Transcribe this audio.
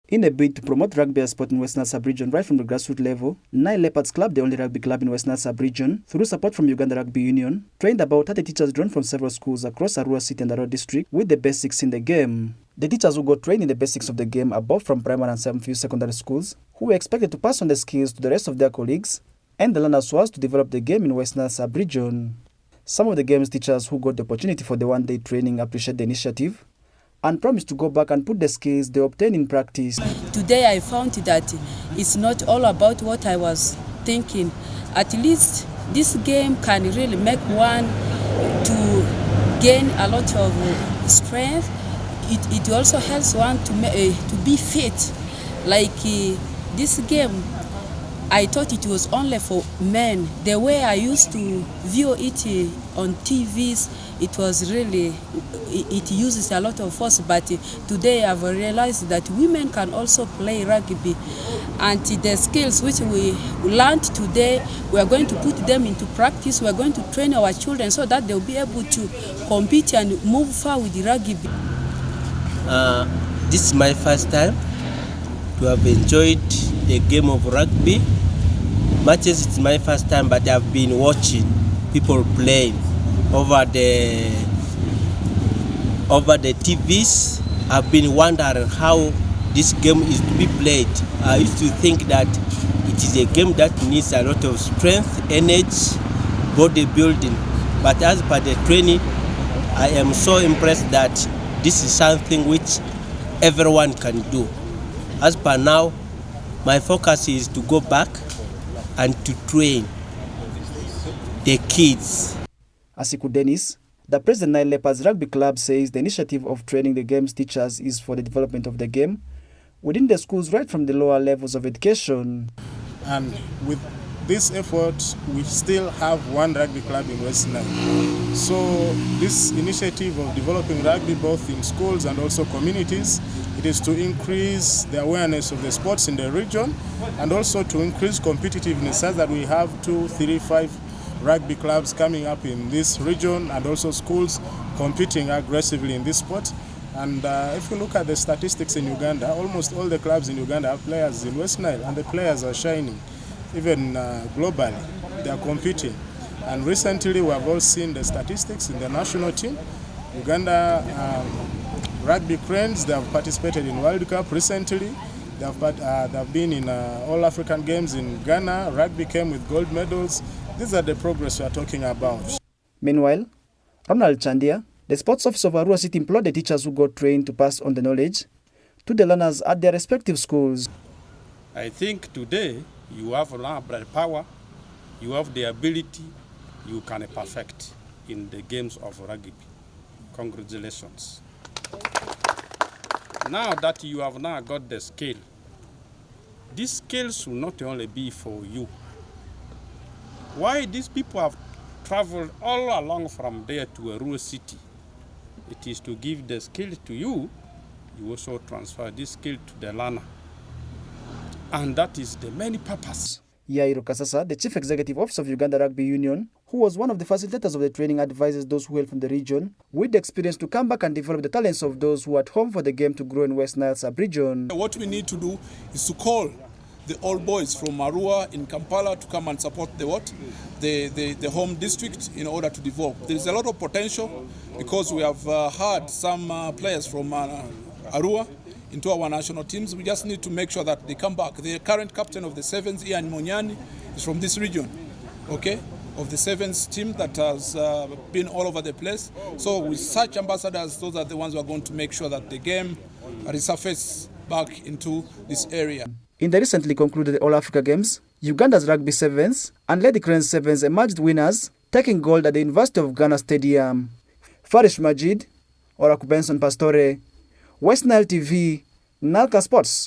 In a bid to promote rugby as sport in Western Sub-region right from the grassroots level, Nile Leopards Club, the only rugby club in Western Sub-region, through support from Uganda Rugby Union, trained about 30 teachers drawn from several schools across Arua City and Arua district with the basics in the game. The teachers who got trained in the basics of the game are both from primary and some few secondary schools, who were expected to pass on the skills to the rest of their colleagues, and the learners was to develop the game in Western Sub-region. Some of the game's teachers who got the opportunity for the one-day training appreciate the initiative and promise to go back and put the skills they obtain in practice. Today I found that it's not all about what I was thinking. At least this game can really make one to gain a lot of strength. It also helps one to be fit. Like this game, I thought it was only for men. The way I used to view it on TVs, it was really, it uses a lot of force, but today I've realized that women can also play rugby, and the skills which we learned today, we are going to put them into practice. We are going to train our children so that they'll be able to compete and move far with the rugby. This is my first time to have enjoyed the game of rugby. Much as it's my first time, but I've been watching people playing over the TVs. I've been wondering how this game is to be played. I used to think that it is a game that needs a lot of strength, energy, bodybuilding. But as per the training, I am so impressed that this is something which everyone can do. As per now, my focus is to go back and to train the kids. Asiku Dennis, the president of Nile Leopards Rugby Club, says the initiative of training the game's teachers is for the development of the game within the schools right from the lower levels of education. And with this effort, we still have one rugby club in West Nile. So this initiative of developing rugby both in schools and also communities, it is to increase the awareness of the sports in the region and also to increase competitiveness, so that we have 2, 3, 5 rugby clubs coming up in this region and also schools competing aggressively in this sport. And if you look at the statistics in Uganda, almost all the clubs in Uganda have players in West Nile, and the players are shining. Even globally, they are competing. And recently we have all seen the statistics in the national team. Uganda Rugby Cranes, they have participated in World Cup recently. They have been in all African games in Ghana. Rugby came with gold medals. These are the progress we are talking about. Meanwhile, Ronald Chandia, the sports officer of Arua City, implored the teachers who got trained to pass on the knowledge to the learners at their respective schools. I think today you have blood power, you have the ability, you can perfect in the games of rugby. Congratulations. Now that you have now got the skill, these skills will not only be for you. Why these people have traveled all along from there to Arua City? It is to give the skill to you, you also transfer this skill to the learner. And that is the main purpose. Yairo Kasasa, the Chief Executive Officer of Uganda Rugby Union, who was one of the facilitators of the training, advises those who hail from the region with the experience to come back and develop the talents of those who are at home for the game to grow in West Nile sub-region. What we need to do is to call the old boys from Arua in Kampala to come and support the home district in order to develop. There is a lot of potential because we have had some players from Arua into our national teams. We just need to make sure that they come back. The current captain of the Sevens, Ian Monyani, is from this region, okay, of the Sevens team that has been all over the place. So with such ambassadors, those are the ones who are going to make sure that the game resurfaces back into this area. In the recently concluded All Africa Games, Uganda's Rugby Sevens and Lady Cranes Sevens emerged winners, taking gold at the University of Ghana Stadium. Farish Majid, Oraku Benson Pastore, West Nile TV, Nalka Sports.